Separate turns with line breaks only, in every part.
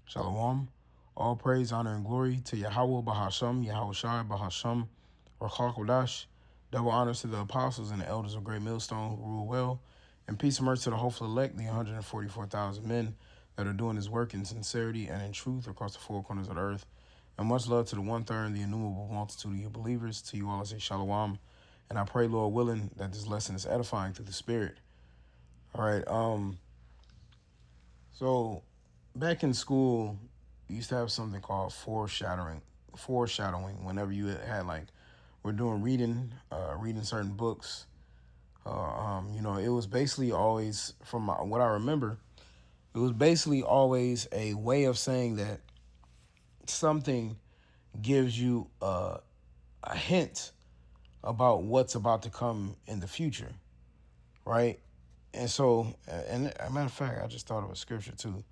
Shalom. All praise, honor, and glory to Yahweh Bahasham, Yahweh Shai Bahasham, Rachakodash. Double honors to the apostles and the elders of Great Millstone who rule well. And peace and mercy to the hopeful elect, the 144,000 men that are doing his work in sincerity and in truth across the four corners of the earth. And much love to the one-third, the innumerable multitude of you believers. To you all I say shalom. And I pray, Lord willing, that this lesson is edifying through the Spirit. All right. So back in school, we used to have something called foreshadowing. Foreshadowing. Whenever you had we're doing reading certain books. It was basically always what I remember. It was basically always a way of saying that something gives you a hint about what's about to come in the future, right? And so, and as a matter of fact, I just thought of a scripture too,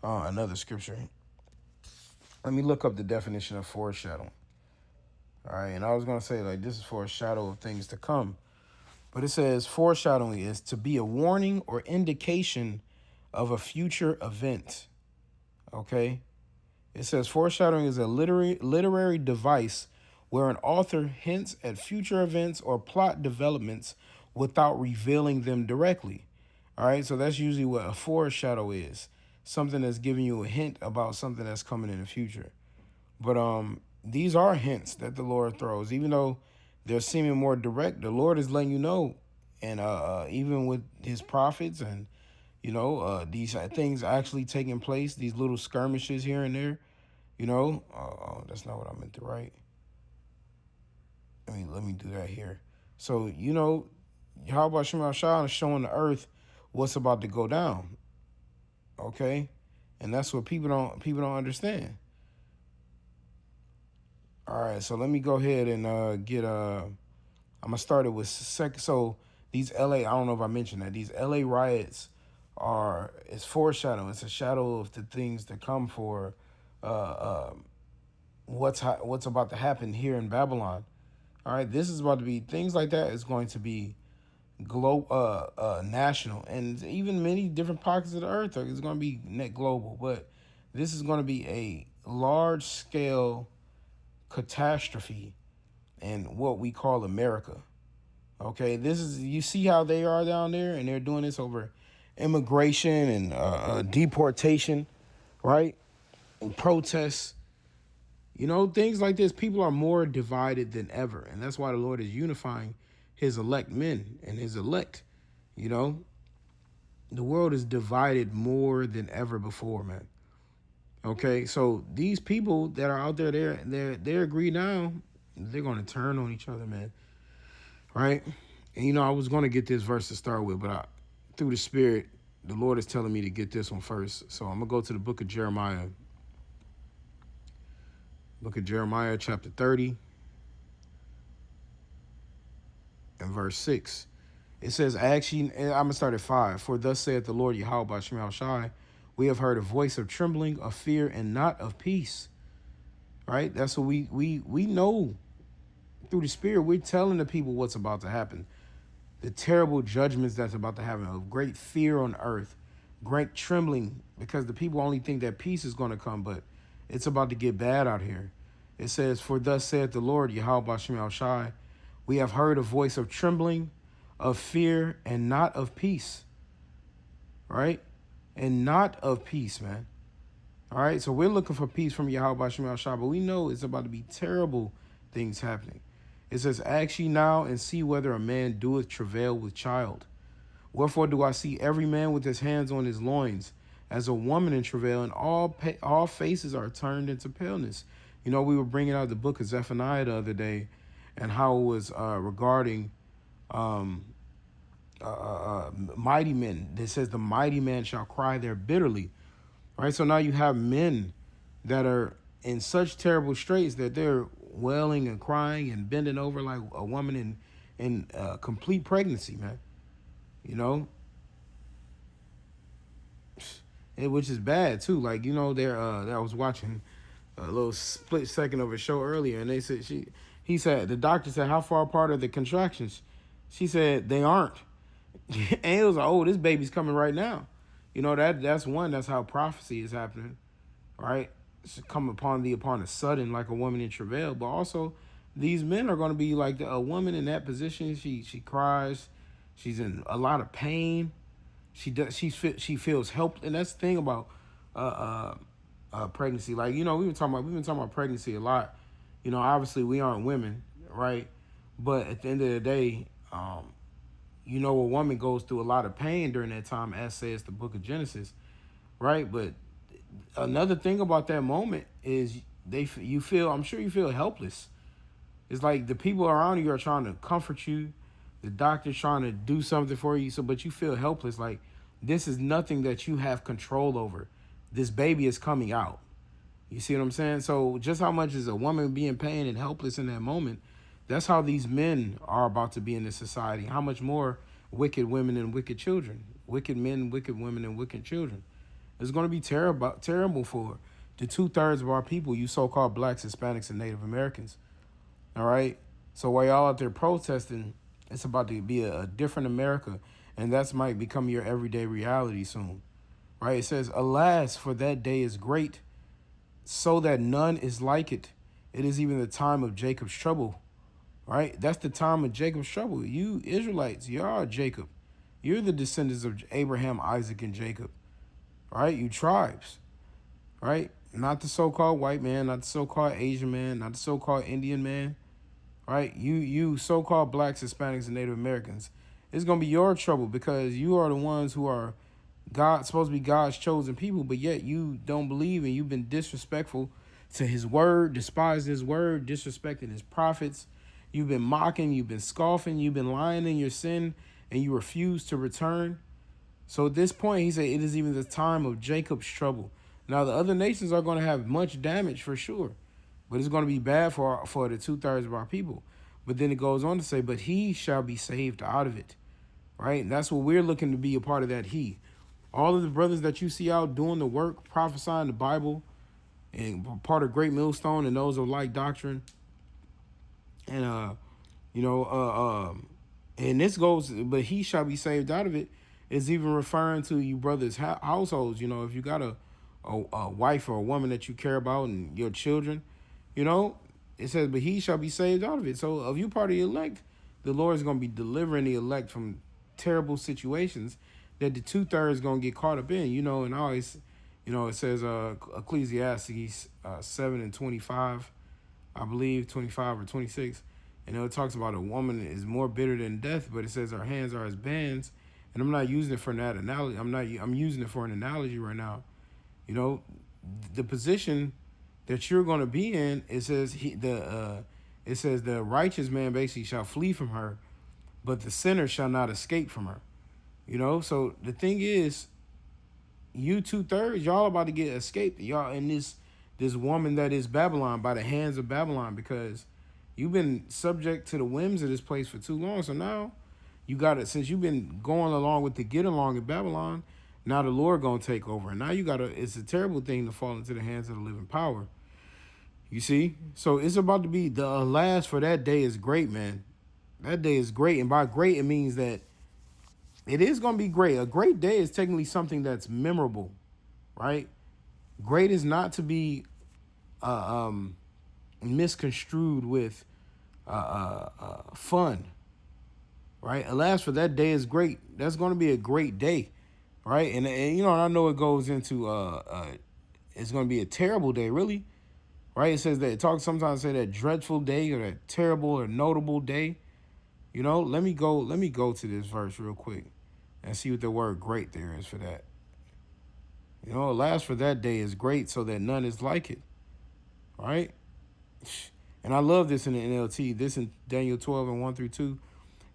another scripture. Let me look up the definition of foreshadowing. All right, and I was going to say, this is for a shadow of things to come. But it says foreshadowing is to be a warning or indication of a future event. Okay? It says foreshadowing is a literary device where an author hints at future events or plot developments without revealing them directly. All right, so that's usually what a foreshadow is. Something that's giving you a hint about something that's coming in the future. But these are hints that the Lord throws, even though they're seeming more direct. The Lord is letting you know, and even with His prophets, and these things actually taking place, these little skirmishes here and there. That's not what I meant to write. Let me do that here. So how about Shemal Shah showing the earth what's about to go down? Okay, and that's what people don't understand. All right, so let me go ahead and get I'm gonna start it with So these LA, I don't know if I mentioned that these LA riots it's foreshadowing. It's a shadow of the things that come for what's about to happen here in Babylon. All right, this is about to be things like that is going to be national, and even many different pockets of the earth is going to be net global. But this is going to be a large scale catastrophe in what we call America. Okay, you see how they are down there, and they're doing this over immigration and deportation, right? And protests. Things like this. People are more divided than ever, and that's why the Lord is unifying His elect men and His elect. The world is divided more than ever before, man. Okay, so these people that are out there, they agree now. They're going to turn on each other, man. Right? And I was going to get this verse to start with, but through the Spirit, the Lord is telling me to get this one first. So I'm going to go to the book of Jeremiah. Book of Jeremiah, chapter 30, and verse 6. It says, actually, I'm going to start at 5. For thus saith the Lord Yahweh by Shemal Shai, we have heard a voice of trembling, of fear, and not of peace. Right? That's what we know through the Spirit. We're telling the people what's about to happen. The terrible judgments that's about to happen, of great fear on earth, great trembling, because the people only think that peace is going to come, but it's about to get bad out here. It says, for thus saith the Lord, Yahweh Bashem Shai, we have heard a voice of trembling, of fear, and not of peace. Right? And not of peace, man. All right? So we're looking for peace from Yahweh Bashem Shai, but we know it's about to be terrible things happening. It says, ask ye now and see whether a man doeth travail with child. Wherefore do I see every man with his hands on his loins, as a woman in travail, and all faces are turned into paleness. We were bringing out the book of Zephaniah the other day, and how it was regarding mighty men. It says the mighty man shall cry there bitterly. Right? So now you have men that are in such terrible straits that they're wailing and crying and bending over like a woman in complete pregnancy, man. Which is bad too. I was watching a little split second of a show earlier, and they said the doctor said, how far apart are the contractions? She said they aren't. And it was like, oh, this baby's coming right now. That's how prophecy is happening. right? It's come upon thee upon a sudden, like a woman in travail. But also, these men are going to be like a woman in that position. She cries, she's in a lot of pain. She feels helpless, and that's the thing about uh, uh, pregnancy. Like, we've been talking about pregnancy a lot. Obviously we aren't women, right? But at the end of the day, a woman goes through a lot of pain during that time, as says the book of Genesis, right? But another thing about that moment is you feel, I'm sure you feel helpless. It's like the people around you are trying to comfort you, the doctor's trying to do something for you, but you feel helpless. Like, this is nothing that you have control over. This baby is coming out. You see what I'm saying? So just how much is a woman being pain and helpless in that moment? That's how these men are about to be in this society. How much more wicked women and wicked children, wicked men, wicked women, and wicked children. It's going to be terrible for the 2/3 of our people, you so-called blacks, Hispanics, and Native Americans. All right. So while y'all out there protesting, it's about to be a different America, and that's might become your everyday reality soon. Right? It says, "Alas, for that day is great, so that none is like it. It is even the time of Jacob's trouble." Right? That's the time of Jacob's trouble. You Israelites, you are Jacob. You're the descendants of Abraham, Isaac, and Jacob. Right? You tribes. Right? Not the so-called white man, not the so-called Asian man, not the so-called Indian man. Right? You so-called blacks, Hispanics, and Native Americans. It's gonna be your trouble because you are the ones who are supposed to be God's chosen people, but yet you don't believe, and you've been disrespectful to his word, despised his word, disrespecting his prophets. You've been mocking, you've been scoffing, you've been lying in your sin, and you refuse to return. So at this point, he said, it is even the time of Jacob's trouble. Now, the other nations are going to have much damage for sure, but it's going to be bad for the 2/3 of our people. But then it goes on to say, but he shall be saved out of it, right? And that's what we're looking to be a part of, that he. All of the brothers that you see out doing the work, prophesying the Bible, and part of Great Millstone and those of like doctrine, and and this goes, but he shall be saved out of it, is even referring to you brothers' households. If you got a wife or a woman that you care about and your children, it says, but he shall be saved out of it. So if you part of the elect, the Lord is going to be delivering the elect from terrible situations that the 2/3 going to get caught up in. And always, it says Ecclesiastes 7:25, I believe 25 or 26. And it talks about a woman is more bitter than death, but it says her hands are as bands. And I'm not using it for that analogy. I'm using it for an analogy right now. The position that you're going to be in, it says it says the righteous man basically shall flee from her, but the sinner shall not escape from her. So the thing is, you 2/3, y'all about to get escaped. Y'all in this woman that is Babylon, by the hands of Babylon, because you've been subject to the whims of this place for too long. So now you got it. Since you've been going along with the get along in Babylon, now the Lord gonna take over. And now you got to. It's a terrible thing to fall into the hands of the living power. You see? So it's about to be, the alas for that day is great, man. That day is great. And by great, it means that it is going to be great. A great day is technically something that's memorable, right? Great is not to be misconstrued with fun, right? Alas, for that day is great. That's going to be a great day, right? And I know it goes into it's going to be a terrible day, really, right? It says that sometimes say that dreadful day or that terrible or notable day. Let me go to this verse real quick and see what the word great there is for that. Alas, for that day is great, so that none is like it, right? And I love this in the NLT. This in Daniel 12:1-2.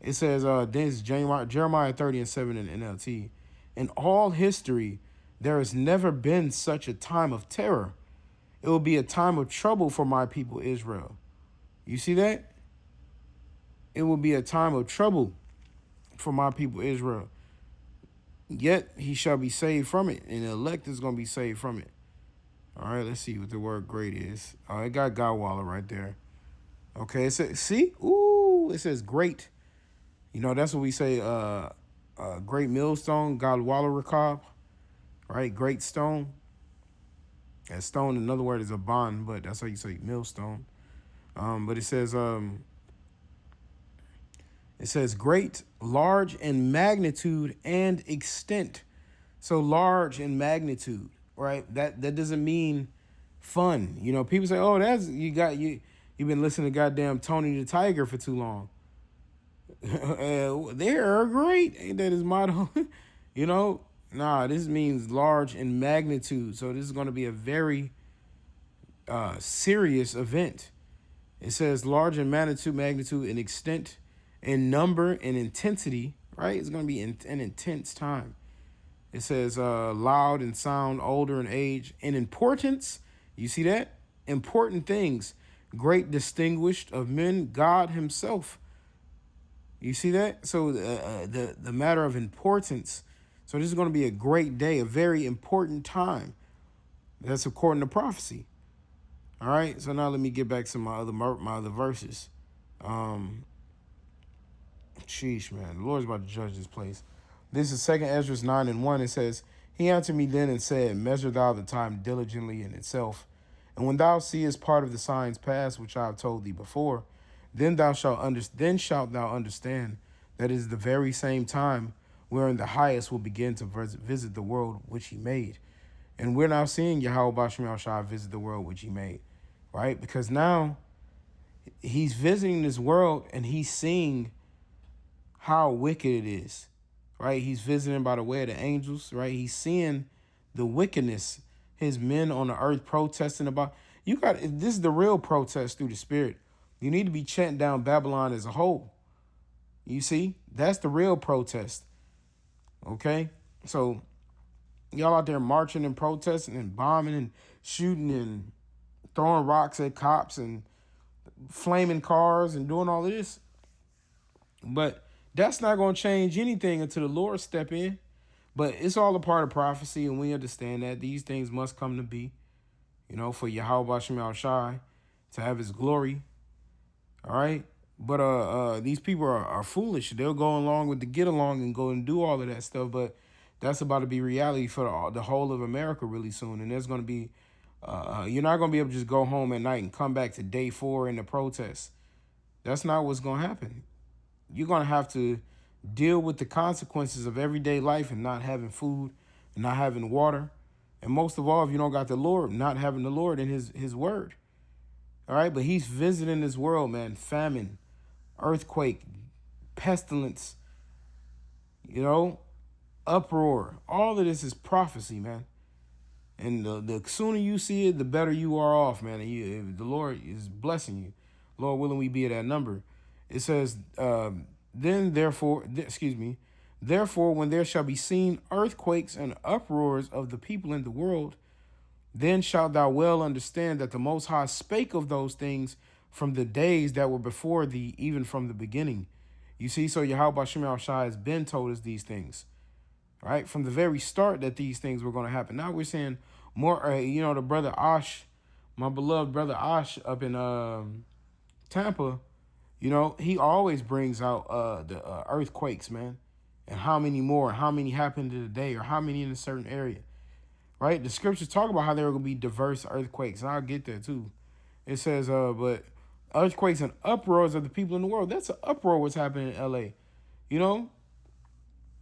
It says, this is Jeremiah 30:7 in the NLT. In all history, there has never been such a time of terror. It will be a time of trouble for my people Israel. You see that? It will be a time of trouble for my people Israel. Yet he shall be saved from it, and the elect is going to be saved from it. All right, let's see what the word great is. It got Godwaller right there. Okay, it says, see? Ooh, it says great. That's what we say, great millstone, Godwaller Rakab, right? Great stone. A stone, another word is a bond, but that's how you say millstone. But it says great, large in magnitude and extent. So large in magnitude, right? That doesn't mean fun. You know, people say, "Oh, that's you've been listening to goddamn Tony the Tiger for too long." They're great. Ain't that his motto? You know, nah. This means large in magnitude. So this is going to be a very serious event. It says large in magnitude and extent, in number and intensity. Right? It's going to be an intense time. It says loud in sound, older in age, in importance. You see that? Important things. Great distinguished of men, God himself. You see that? So the matter of importance. So this is going to be a great day, a very important time. That's according to prophecy. All right. So now let me get back to my other verses. Sheesh, man. The Lord's about to judge this place. This is 2 Ezra 9:1. It says, He answered me then and said, Measure thou the time diligently in itself. And when thou seest part of the signs pass, which I have told thee before, then shalt thou understand that it is the very same time wherein the highest will begin to visit the world which he made. And we're now seeing Yahweh Bashim Shai visit the world which he made. Right? Because now he's visiting this world and he's seeing how wicked it is, right? He's visiting by the way of the angels, right? He's seeing the wickedness, his men on the earth protesting about. This is the real protest through the spirit. You need to be chanting down Babylon as a whole. You see, that's the real protest. Okay, so y'all out there marching and protesting and bombing and shooting and throwing rocks at cops and flaming cars and doing all of this, but that's not going to change anything until the Lord step in. But it's all a part of prophecy, and we understand that these things must come to be, you know, for Yahweh Bashim Shai to have his glory. All right. But these people are foolish. They'll go along with the get along and go and do all of that stuff. But that's about to be reality for the whole of America really soon. And there's going to be you're not going to be able to just go home at night and come back to day 4 in the protests. That's not what's going to happen. You're going to have to deal with the consequences of everyday life and not having food, and not having water. And most of all, if you don't got the Lord, not having the Lord in his word. All right. But he's visiting this world, man. Famine, earthquake, pestilence, you know, uproar. All of this is prophecy, man. And the sooner you see it, the better you are off, man. And if the Lord is blessing you, Lord willing, we be at that number. It says, therefore, when there shall be seen earthquakes and uproars of the people in the world, then shalt thou well understand that the Most High spake of those things from the days that were before thee, even from the beginning. You see, so Yahweh Shem Shai has been told us these things, right? From the very start that these things were going to happen. Now we're seeing more, the brother Ash, my beloved brother Ash up in Tampa, you know, he always brings out the earthquakes, man. And how many more, and how many happened today, or how many in a certain area, right? The scriptures talk about how there are going to be diverse earthquakes, and I'll get there too. It says, but earthquakes and uproars of the people in the world. That's an uproar what's happening in L.A., you know?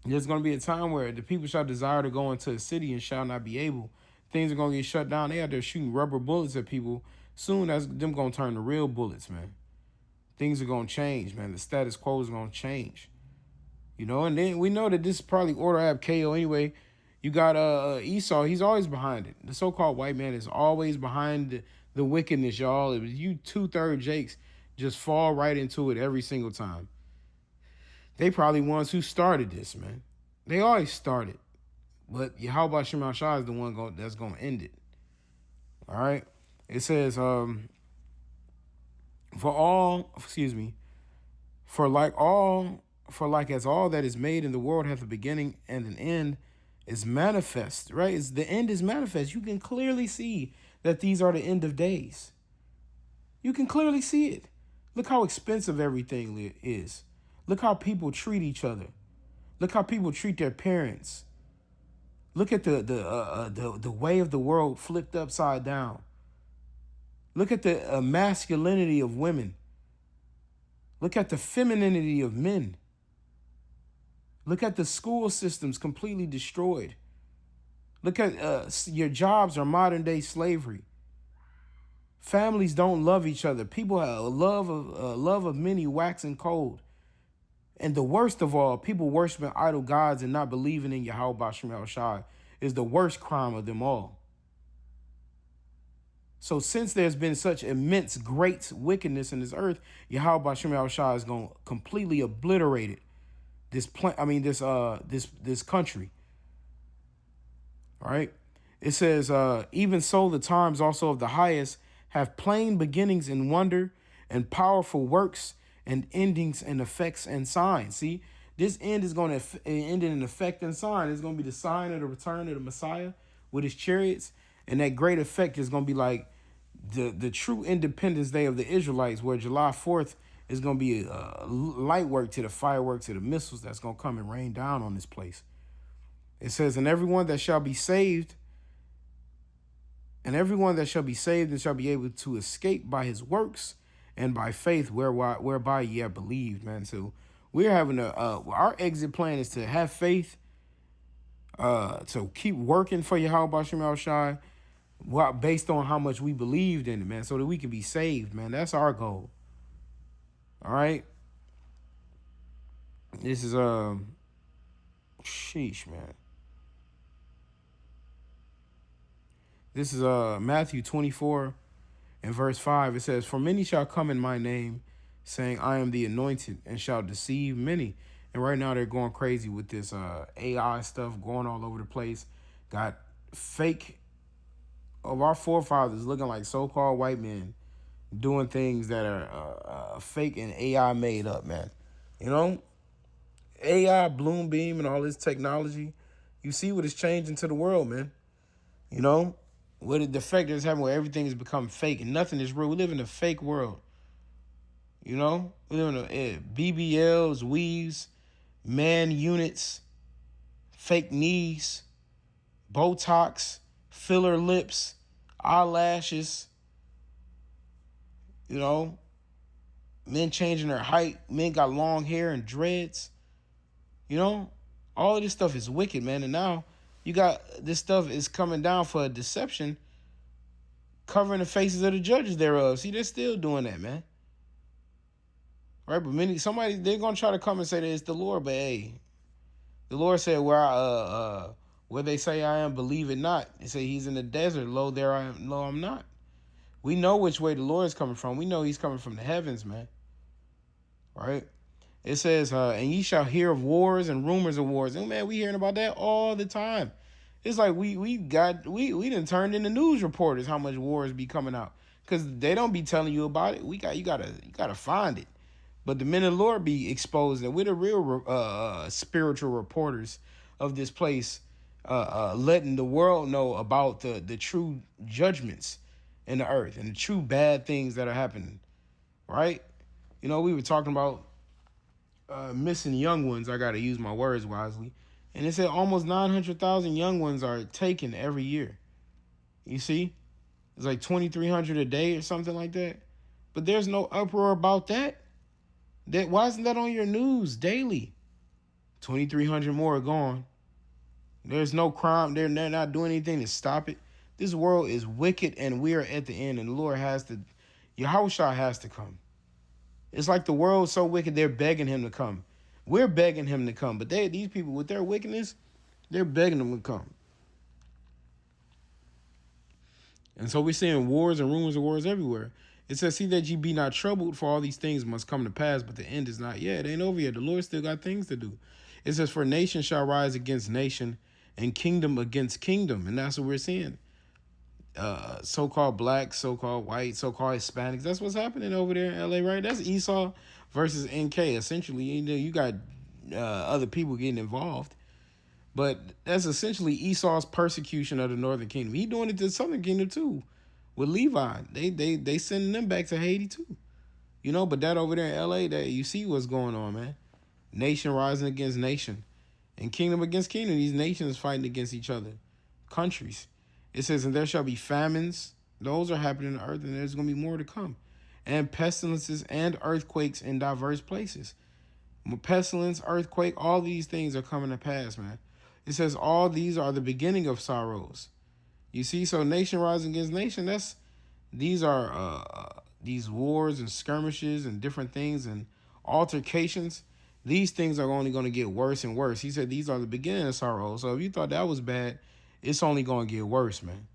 There's going to be a time where the people shall desire to go into a city and shall not be able. Things are going to get shut down. They out there shooting rubber bullets at people. Soon as them going to turn to real bullets, man. Things are going to change, man. The status quo is going to change. You know, and then we know that this is probably order ab KO anyway. You got Esau. He's always behind it. The so-called white man is always behind the wickedness, y'all. It was you 2/3 Jakes just fall right into it every single time. They probably ones who started this, man. They always started. But Yahweh Shema Shah is the one that's going to end it. All right. It says, for like as all that is made in the world hath a beginning and an end is manifest, right? The end is manifest. You can clearly see that these are the end of days. You can clearly see it. Look how expensive everything is. Look how people treat each other. Look how people treat their parents. Look at the way of the world flipped upside down. Look at the masculinity of women. Look at the femininity of men. Look at the school systems completely destroyed. Look at your jobs are modern day slavery. Families don't love each other. People have a love of many waxing cold. And the worst of all, people worshiping idol gods and not believing in Yahweh Bashim Shai is the worst crime of them all. So since there's been such immense, great wickedness in this earth, Yahweh Bashim Shai is going to completely obliterate it. This country. All right. It says, even so, the times also of the highest have plain beginnings in wonder and powerful works and endings and effects and signs. See, this end is going to end in an effect and sign. It's going to be the sign of the return of the Messiah with his chariots. And that great effect is going to be like the true Independence Day of the Israelites, where July 4th is going to be light work to the fireworks, to the missiles that's going to come and rain down on this place. It says, and everyone that shall be saved, and shall be able to escape by his works and by faith whereby ye have believed, man. So we're having our exit plan is to have faith, to keep working for Yahweh Bashim Shai, based on how much we believed in it, man, so that we can be saved, man. That's our goal. All right. This is sheesh, man. This is Matthew 24 and verse 5. It says, for many shall come in my name, saying, I am the anointed, and shall deceive many. And right now they're going crazy with this AI stuff going all over the place. Got fake of our forefathers looking like so-called white men doing things that are fake and AI made up, man. You know, AI, Bloom Beam, and all this technology, you see what it's changing to the world, man. You know, what the effect is having where everything has become fake and nothing is real. We live in a fake world. You know, we live in BBLs, weaves, man units, fake knees, Botox, filler lips, eyelashes. You know, men changing their height. Men got long hair and dreads. You know, all of this stuff is wicked, man. And now you got this stuff is coming down for a deception, covering the faces of the judges thereof. See, they're still doing that, man. Right? But they're gonna try to come and say that it's the Lord, but hey, the Lord said where they say I am, believe it not. They say he's in the desert, lo there I am, lo I'm not. We know which way the Lord is coming from. We know he's coming from the heavens, man. Right? It says, and ye shall hear of wars and rumors of wars. And man, we hearing about that all the time. It's like we done turned into news reporters how much wars be coming out. Because they don't be telling you about it. You gotta find it. But the men of the Lord be exposed, and we're the real spiritual reporters of this place, letting the world know about the true judgments in the earth and the true bad things that are happening. Right? You know, we were talking about missing young ones. I got to use my words wisely. And it said almost 900,000 young ones are taken every year. You see? It's like 2,300 a day or something like that. But there's no uproar about that. Why isn't that on your news daily? 2,300 more are gone. There's no crime. They're not doing anything to stop it. This world is wicked and we are at the end. And the Lord Yahushua has to come. It's like the world's so wicked, they're begging him to come. We're begging him to come. But these people with their wickedness, they're begging him to come. And so we're seeing wars and rumors of wars everywhere. It says, see that ye be not troubled, for all these things must come to pass, but the end is not yet. It ain't over yet. The Lord still got things to do. It says, for nation shall rise against nation and kingdom against kingdom. And that's what we're seeing. So-called blacks, so-called white, so-called Hispanics. That's what's happening over there in LA, right? That's Esau versus NK. Essentially, you got other people getting involved. But that's essentially Esau's persecution of the northern kingdom. He doing it to the southern kingdom too. With Levi, they sending them back to Haiti too, you know. But that over there in LA, that you see what's going on, man. Nation rising against nation, and kingdom against kingdom. These nations fighting against each other, countries. It says, and there shall be famines. Those are happening on earth, and there's going to be more to come. And pestilences and earthquakes in diverse places. Pestilence, earthquake, all these things are coming to pass, man. It says all these are the beginning of sorrows. You see, so nation rising against nation, these are these wars and skirmishes and different things and altercations. These things are only going to get worse and worse. He said these are the beginning of sorrow. So if you thought that was bad, it's only going to get worse, man.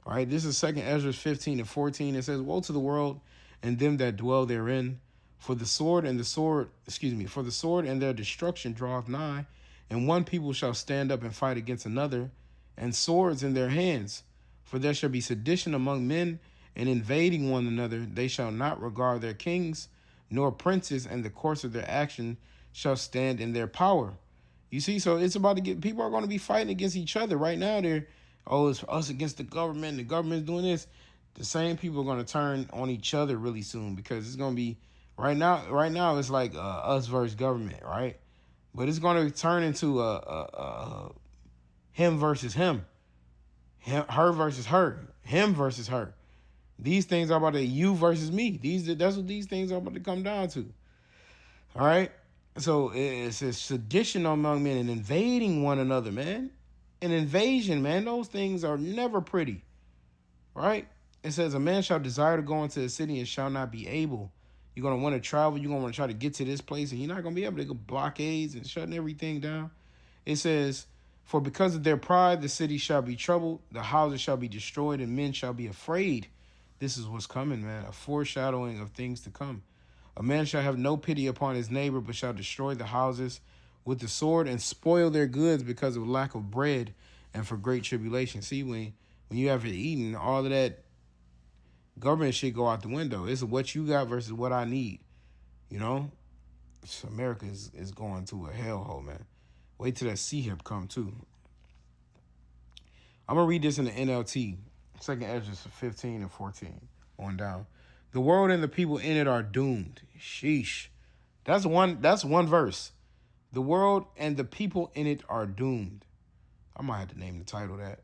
All right, this is 2 Ezra 15:14. It says, woe to the world and them that dwell therein, for the sword and their destruction draweth nigh, and one people shall stand up and fight against another, and swords in their hands. For there shall be sedition among men, and invading one another. They shall not regard their kings, nor princes, and the course of their action shall stand in their power. You see, so it's about to get, people are going to be fighting against each other. Right now, it's us against the government. The government's doing this. The same people are going to turn on each other really soon, because it's going to be, right now it's like us versus government, right? But it's going to turn into him versus him, her versus her, him versus her. These things are about to you versus me. That's what these things are about to come down to. All right. So it says sedition among men and invading one another, man. An invasion, man. Those things are never pretty. Right? It says a man shall desire to go into a city and shall not be able. You're going to want to travel. You're going to want to try to get to this place, and you're not going to be able to go blockades and shutting everything down. It says, for because of their pride, the city shall be troubled. The houses shall be destroyed, and men shall be afraid. This is what's coming, man. A foreshadowing of things to come. A man shall have no pity upon his neighbor, but shall destroy the houses with the sword and spoil their goods because of lack of bread and for great tribulation. See, when you haven't eaten, all of that government shit go out the window. It's what you got versus what I need. You know? So America is going to a hellhole, man. Wait till that C-hip come, too. I'm going to read this in the NLT. 2 Ezra 15:14 on down. The world and the people in it are doomed. Sheesh. That's one verse. The world and the people in it are doomed. I might have to name the title that.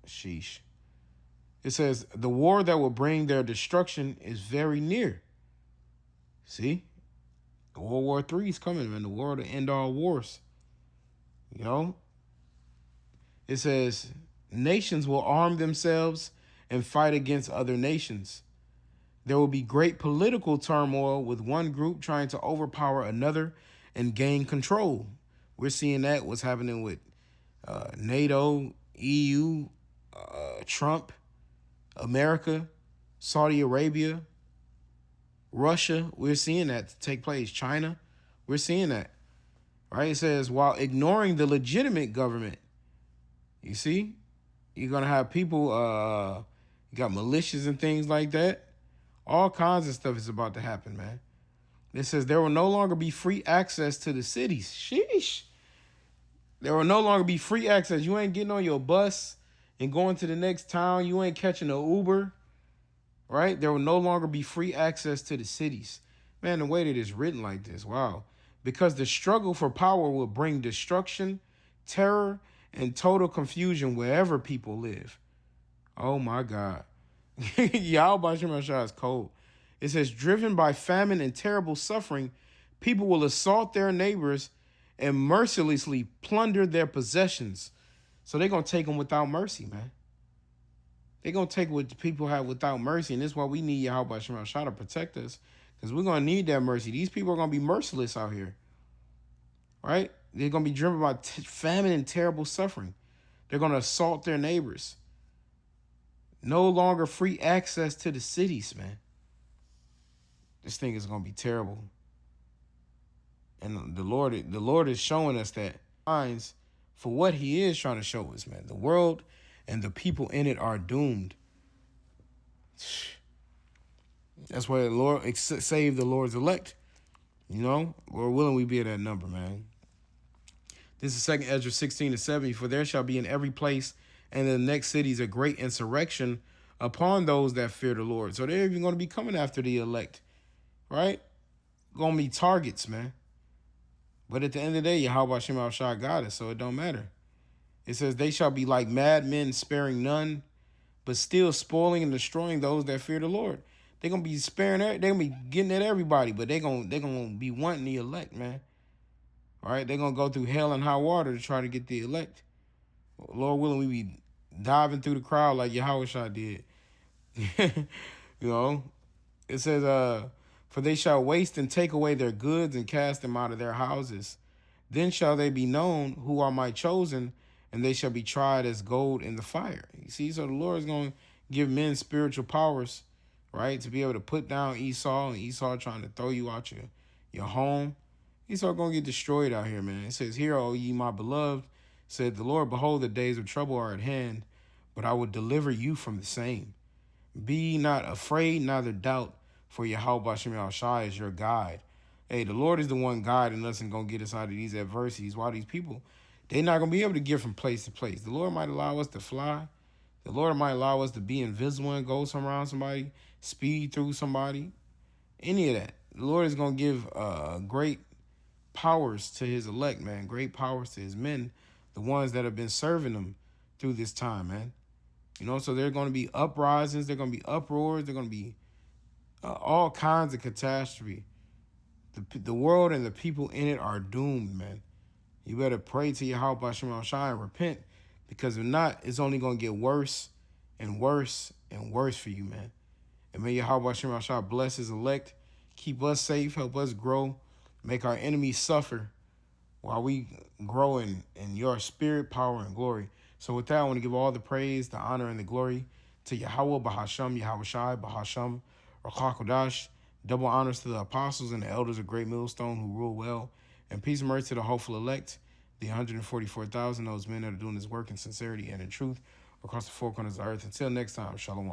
Sheesh. It says, the war that will bring their destruction is very near. See? World War III is coming, man. The war to end all wars. You know? It says, nations will arm themselves and fight against other nations. There will be great political turmoil with one group trying to overpower another and gain control. We're seeing that what's happening with NATO, EU, Trump, America, Saudi Arabia, Russia. We're seeing that take place. China, we're seeing that. Right? It says, while ignoring the legitimate government. You see? You're going to have people, you got militias and things like that. All kinds of stuff is about to happen, man. It says there will no longer be free access to the cities. Sheesh. There will no longer be free access. You ain't getting on your bus and going to the next town. You ain't catching an Uber, right? There will no longer be free access to the cities. Man, the way that it's written like this, wow. Because the struggle for power will bring destruction, terror, and total confusion wherever people live. Oh, my God. Yahweh Shem Shah is cold. It says, driven by famine and terrible suffering, people will assault their neighbors and mercilessly plunder their possessions. So they're going to take them without mercy, man. They're going to take what people have without mercy. And this is why we need Yahweh Shem Shah to protect us, because we're going to need that mercy. These people are going to be merciless out here, right? They're going to be driven by famine and terrible suffering. They're going to assault their neighbors. No longer free access to the cities, man. This thing is going to be terrible. And the Lord is showing us that signs for what he is trying to show us, man. The world and the people in it are doomed. That's why the Lord saved the Lord's elect. You know, Lord willing, we be at that number, man. This is 2 Ezra 16:70. For there shall be in every place and in the next cities a great insurrection upon those that fear the Lord. So they're even going to be coming after the elect, right? Going to be targets, man. But at the end of the day, Yahweh Shem Shah got us, so it don't matter. It says, they shall be like madmen, sparing none, but still spoiling and destroying those that fear the Lord. They're gonna be sparing, they're gonna be getting at everybody, but they're gonna be wanting the elect, man. All right, they're gonna go through hell and high water to try to get the elect. Lord willing, we be diving through the crowd like Yahweh Shah did. You know, it says, for they shall waste and take away their goods and cast them out of their houses. Then shall they be known who are my chosen, and they shall be tried as gold in the fire. You see, so the Lord is going to give men spiritual powers, right, to be able to put down Esau, and Esau trying to throw you out your home. Esau going to get destroyed out here, man. It says, hear, O ye my beloved, said the Lord, behold, the days of trouble are at hand, but I will deliver you from the same. Be ye not afraid, neither doubt, for Yahweh Shem Shai is your guide. Hey, the Lord is the one guiding us and going to get us out of these adversities. While these people, they're not going to be able to get from place to place. The Lord might allow us to fly. The Lord might allow us to be invisible and go around somebody, speed through somebody, any of that. The Lord is going to give great powers to his elect, man, great powers to his men, the ones that have been serving him through this time, man. You know, so there are going to be uprisings, there are going to be uproars, there are going to be all kinds of catastrophe. The world and the people in it are doomed, man. You better pray to Yahweh Shem Shai and repent, because if not, it's only going to get worse and worse and worse for you, man. And may Yahweh Shem Shai bless his elect, keep us safe, help us grow, make our enemies suffer while we grow in your spirit, power, and glory. So with that, I want to give all the praise, the honor, and the glory to Yahweh Bahasham, Yahweh Shai, Bahasham, Rachakodash. Double honors to the apostles and the elders of Great Millstone who rule well. And peace and mercy to the hopeful elect, the 144,000, those men that are doing this work in sincerity and in truth across the four corners of the earth. Until next time, Shalom.